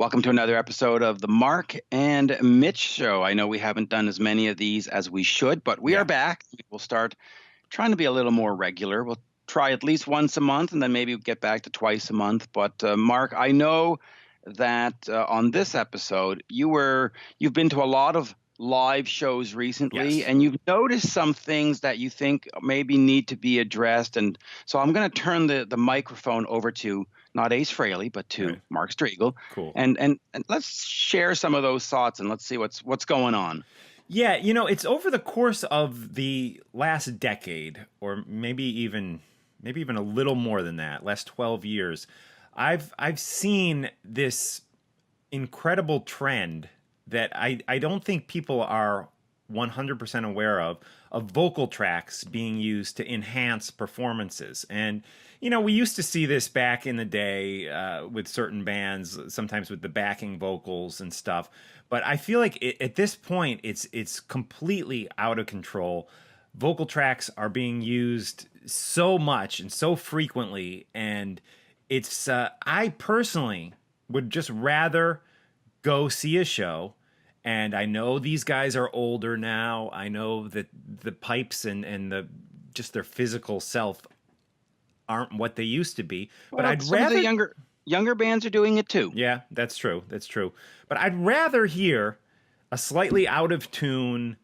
Welcome to another episode of the Mark and Mitch Show. I know we haven't done as many of these as we should, but we are back. We'll start trying to be a little more regular. We'll try at least once a month, and then maybe we'll get back to twice a month. But Mark, I know that on this episode, you've been to a lot of live shows recently, Yes. and you've noticed some things that you think maybe need to be addressed. And so I'm going to turn the microphone over to not Ace Frehley, but to Mark Strigl. Cool. And let's share some of those thoughts and let's see what's going on. Yeah, it's over the course of the last decade, or maybe even a little more than that, last 12 years, I've seen this incredible trend that I don't think people are 100% aware of vocal tracks being used to enhance performances. And we used to see this back in the day with certain bands, sometimes with the backing vocals and stuff. But I feel like at this point, it's completely out of control. Vocal tracks are being used so much and so frequently, and it's I personally would just rather go see a show. And I know these guys are older now. I know that the pipes and just their physical self aren't what they used to be. Well, but I'd some rather of the younger bands are doing it too. Yeah, that's true. That's true. But I'd rather hear a slightly out of tune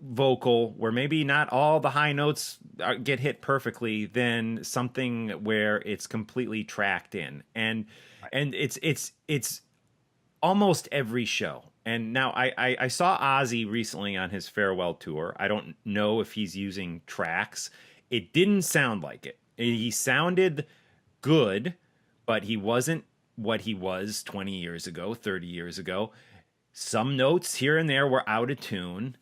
vocal where maybe not all the high notes get hit perfectly than something where it's completely tracked in. And it's almost every show. And now I saw Ozzy recently on his farewell tour. I don't know if he's using tracks. It didn't sound like it. He sounded good, but he wasn't what he was 20 years ago, 30 years ago. Some notes here and there were out of tune,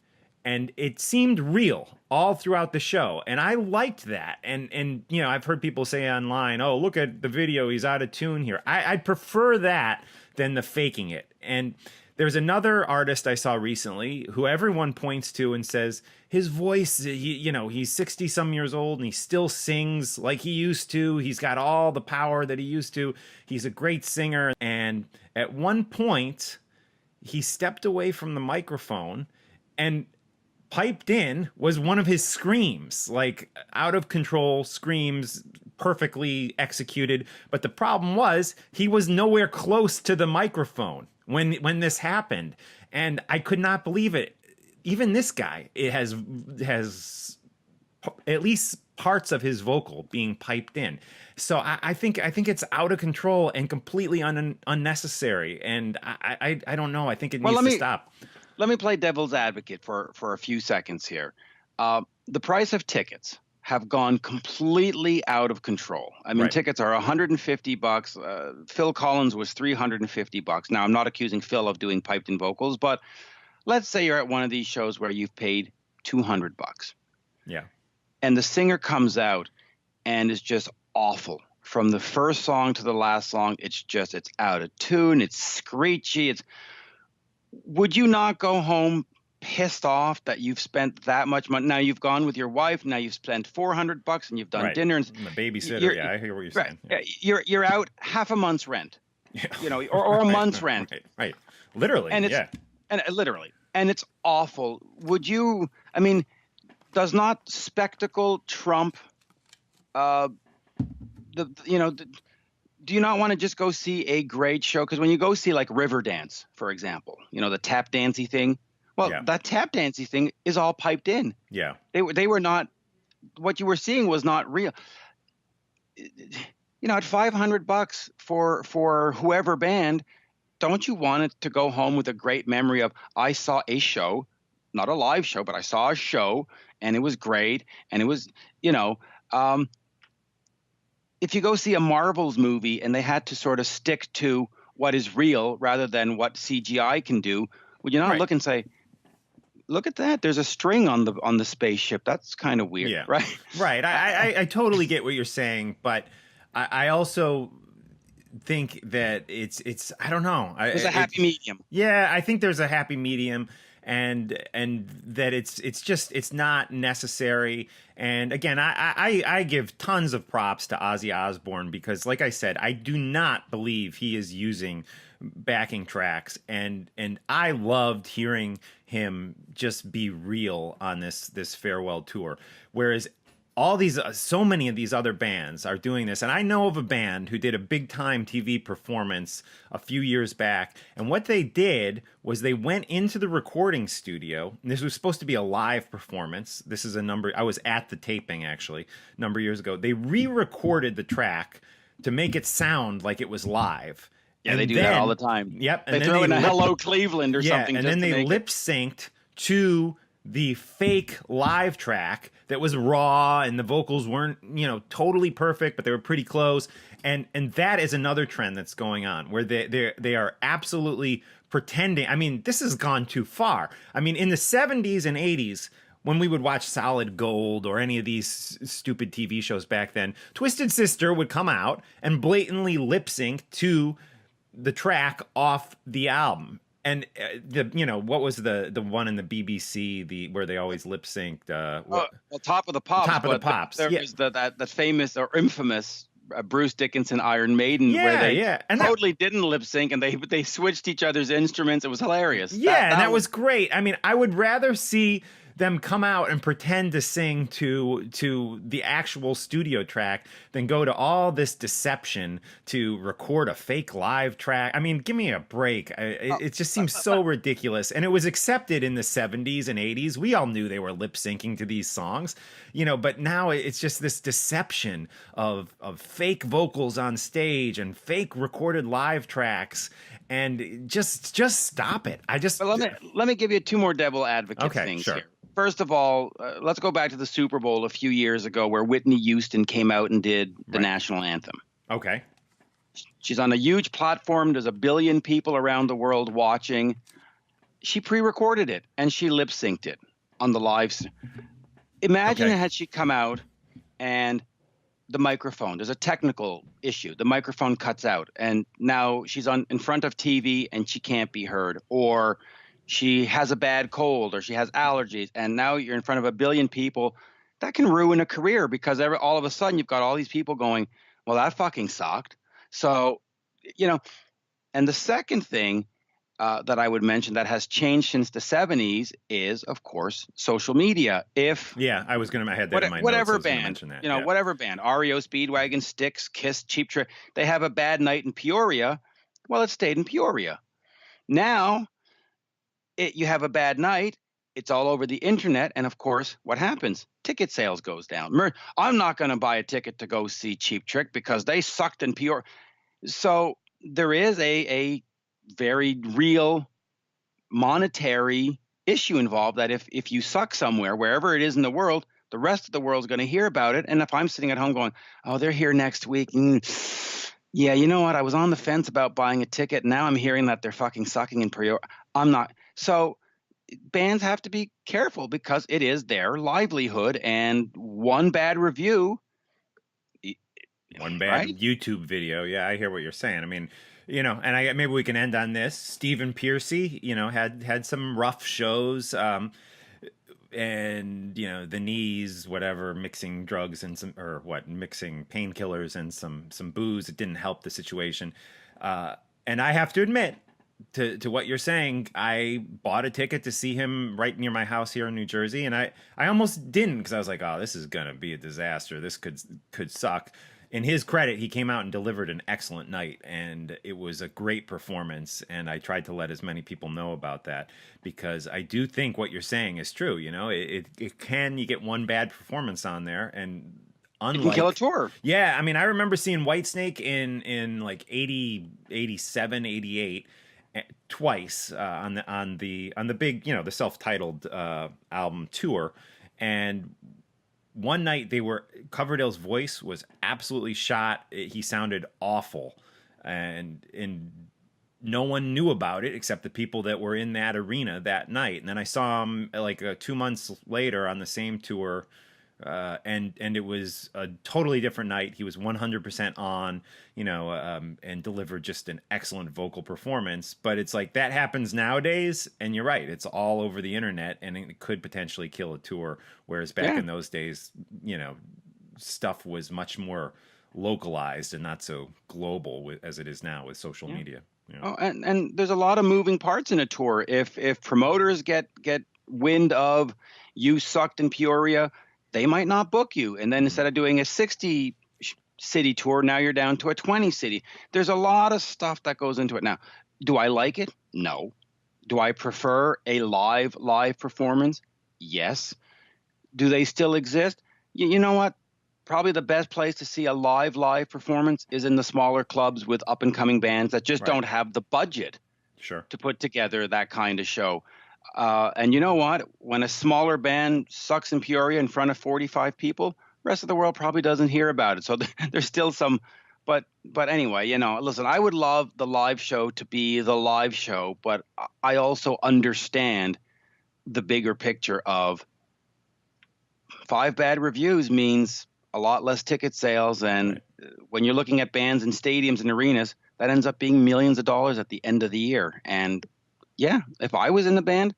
and it seemed real all throughout the show. And I liked that. And I've heard people say online, oh, look at the video, he's out of tune here. I'd prefer that than the faking it. And there's another artist I saw recently who everyone points to and says his voice, he's 60 some years old and he still sings like he used to. He's got all the power that he used to. He's a great singer. And at one point, he stepped away from the microphone and piped in was one of his screams, like out of control screams, perfectly executed. But the problem was he was nowhere close to the microphone when this happened, and I could not believe it. Even this guy, it has at least parts of his vocal being piped in. So I think it's out of control and completely unnecessary. And I don't know. I think it needs to stop. Let me play devil's advocate for a few seconds here. The price of tickets have gone completely out of control. I mean, tickets are $150. Phil Collins was $350. Now, I'm not accusing Phil of doing piped in vocals, but let's say you're at one of these shows where you've paid $200. Yeah. And the singer comes out and is just awful. From the first song to the last song, it's out of tune, it's screechy. Would you not go home pissed off that you've spent that much money? Now you've gone with your wife. Now you've spent $400 and you've done dinner and the babysitter. Yeah, I hear what you're saying. Yeah. You're out half a month's rent, or a month's rent. Right. Literally. And literally, and it's awful. Would you? I mean, does not spectacle trump? Do you not want to just go see a great show? Because when you go see like Riverdance, for example, the tap dancey thing. Well, that tap dancey thing is all piped in. Yeah. They were not, what you were seeing was not real. At $500 for whoever band, don't you want it to go home with a great memory of, I saw a show, not a live show, but I saw a show and it was great. And it was, if you go see a Marvels movie and they had to sort of stick to what is real rather than what CGI can do, would you not look and say, look at that, there's a string on the spaceship. That's kind of weird, right? Right. I totally get what you're saying, but I also think that it's I don't know. There's a happy medium. Yeah, I think there's a happy medium. and that it's not necessary. And again, I give tons of props to Ozzy Osbourne because, like I said, I do not believe he is using backing tracks, and I loved hearing him just be real on this farewell tour. Whereas all these so many of these other bands are doing this, and I know of a band who did a big time TV performance a few years back, and what they did was they went into the recording studio, and this was supposed to be a live performance. This is a number I was at the taping actually a number of years ago. They re-recorded the track to make it sound like it was live. Yeah, And they do then, that all the time. Yep. They throw in a Hello Cleveland or something. And just then to they make lip synced to the fake live track that was raw, and the vocals weren't, totally perfect, but they were pretty close. And that is another trend that's going on where they are absolutely pretending. I mean, this has gone too far. I mean, in the 70s and 80s, when we would watch Solid Gold or any of these stupid TV shows back then, Twisted Sister would come out and blatantly lip sync to the track off the album. And what was the one in the BBC where they always lip synced? well, Top of the Pops. Top of the Pops. There was that famous or infamous Bruce Dickinson Iron Maiden where they and totally didn't lip sync, and they switched each other's instruments. It was hilarious. Yeah, that was great. I mean, I would rather see them come out and pretend to sing to the actual studio track than go to all this deception to record a fake live track. I mean, give me a break. It just seems so ridiculous. And it was accepted in the 70s and 80s. We all knew they were lip syncing to these songs, but now it's just this deception of fake vocals on stage and fake recorded live tracks. And just stop it. Let me give you two more devil advocate things here. First of all, let's go back to the Super Bowl a few years ago where Whitney Houston came out and did the national anthem. Okay. She's on a huge platform. There's 1 billion people around the world watching. She pre-recorded it and she lip-synced it on the live. Imagine had she come out and the microphone, there's a technical issue. The microphone cuts out and now she's in front of TV and she can't be heard, or she has a bad cold, or she has allergies, and now you're in front of 1 billion people. That can ruin a career because all of a sudden you've got all these people going, well, that fucking sucked. So, and the second thing that I would mention that has changed since the 70s is, of course, social media. I was going to had that in my whatever notes. Band, whatever band, REO, Speedwagon, Styx, Kiss, Cheap Trick, they have a bad night in Peoria. Well, it stayed in Peoria. Now, you have a bad night, it's all over the internet, and of course, what happens? Ticket sales goes down. I'm not going to buy a ticket to go see Cheap Trick because they sucked in Peoria. So there is a very real monetary issue involved that if you suck somewhere, wherever it is in the world, the rest of the world's going to hear about it. And if I'm sitting at home going, oh, they're here next week, yeah, you know what? I was on the fence about buying a ticket. Now I'm hearing that they're fucking sucking in Peoria. I'm not. So bands have to be careful because it is their livelihood, and one bad review, one bad YouTube video. Yeah, I hear what you're saying. I mean, and maybe we can end on this. Stephen Pearcy, had some rough shows. And the knees, whatever, mixing drugs and mixing painkillers and some booze, it didn't help the situation. And I have to admit to what you're saying, I bought a ticket to see him right near my house here in New Jersey, and I almost didn't because I was like, oh, this is gonna be a disaster. This could suck. In his credit, he came out and delivered an excellent night, and it was a great performance, and I tried to let as many people know about that because I do think what you're saying is true. It can, you get one bad performance on there, and it can kill a tour. Yeah, I mean, I remember seeing Whitesnake in like 80, 87, 88 twice on the big, the self-titled album tour, and one night Coverdale's voice was absolutely shot. He sounded awful, and no one knew about it except the people that were in that arena that night. And then I saw him like 2 months later on the same tour and it was a totally different night. He was 100% on, and delivered just an excellent vocal performance. But it's like that happens nowadays, and you're right, it's all over the internet, and it could potentially kill a tour. Whereas back in those days, stuff was much more localized and not so global as it is now with social media. Oh, and there's a lot of moving parts in a tour. If promoters get wind of you sucked in Peoria, they might not book you. And then instead of doing a 60 city tour, now you're down to a 20 city. There's a lot of stuff that goes into it. Now, do I like it? No. Do I prefer a live performance? Yes. Do they still exist? You know what? Probably the best place to see a live performance is in the smaller clubs with up and coming bands that just don't have the budget to put together that kind of show. And you know what? When a smaller band sucks in Peoria in front of 45 people, the rest of the world probably doesn't hear about it. So there's still some, but anyway, listen, I would love the live show to be the live show, but I also understand the bigger picture of 5 bad reviews means a lot less ticket sales. And when you're looking at bands in stadiums and arenas, that ends up being millions of dollars at the end of the year. And yeah, if I was in the band,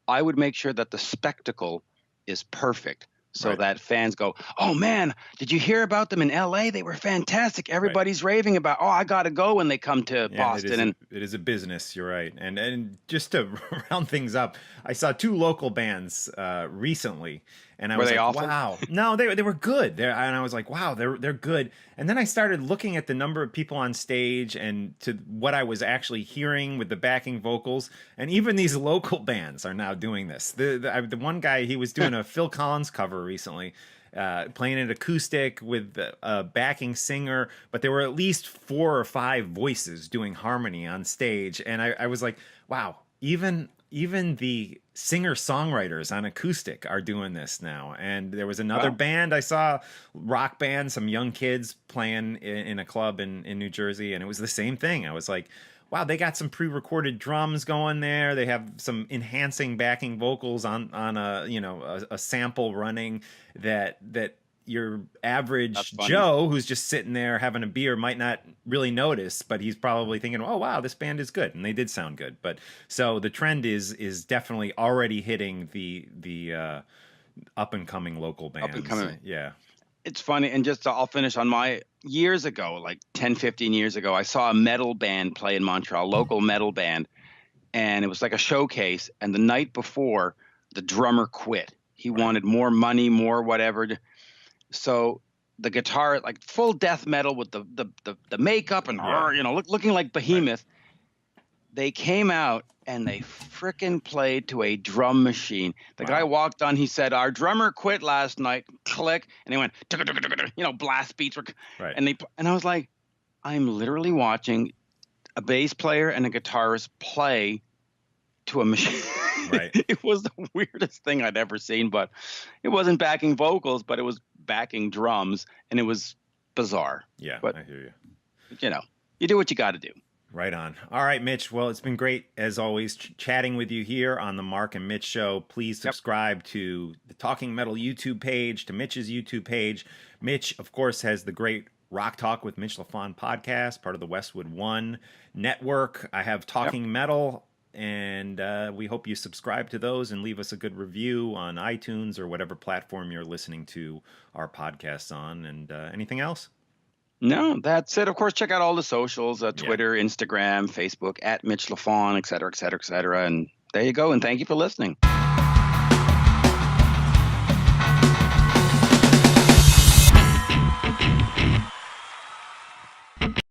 I would make sure that the spectacle is perfect so that fans go, oh man, did you hear about them in LA? They were fantastic. Everybody's raving about, oh, I got to go when they come to Boston. It is a business. You're right. And just to round things up, I saw 2 local bands recently. And I was like, awful? wow. No, they were good. And I was like, wow, they're good. And then I started looking at the number of people on stage and to what I was actually hearing with the backing vocals. And even these local bands are now doing this. The one guy, he was doing a Phil Collins cover recently, playing it acoustic with a backing singer. But there were at least 4 or 5 voices doing harmony on stage. And I was like, wow, even the singer-songwriters on acoustic are doing this now. And there was another band I saw, rock band, some young kids playing in a club in New Jersey, and it was the same thing. I was like, wow, they got some pre-recorded drums going there. They have some enhancing backing vocals on a sample running that your average Joe who's just sitting there having a beer might not really notice, but he's probably thinking, oh wow, this band is good, and they did sound good. But so the trend is definitely already hitting the up and coming local bands. It's funny, and I'll finish on my years ago, like 10, 15 years ago, I saw a metal band play in Montreal, local metal band, and it was like a showcase, and the night before the drummer quit. He wanted more money, more whatever. So the guitar, like full death metal with the makeup and looking like Behemoth, they came out and they frickin' played to a drum machine. The guy walked on, he said, our drummer quit last night, click, and he went, blast beats were, and I was like, I'm literally watching a bass player and a guitarist play to a machine. It was the weirdest thing I'd ever seen, but it wasn't backing vocals, but it was backing drums, and it was bizarre. Yeah, but I hear you. You do what you got to do. Right on. All right, Mitch. Well, it's been great, as always, chatting with you here on the Mark and Mitch Show. Please subscribe to the Talking Metal YouTube page, to Mitch's YouTube page. Mitch, of course, has the great Rock Talk with Mitch Lafon podcast, part of the Westwood One network. I have Talking Metal, and we hope you subscribe to those and leave us a good review on iTunes or whatever platform you're listening to our podcasts on. And anything else? No, that's it. Of course, check out all the socials, Twitter, Instagram, Facebook, at Mitch Lafon, et cetera, et cetera, et cetera. And there you go. And thank you for listening.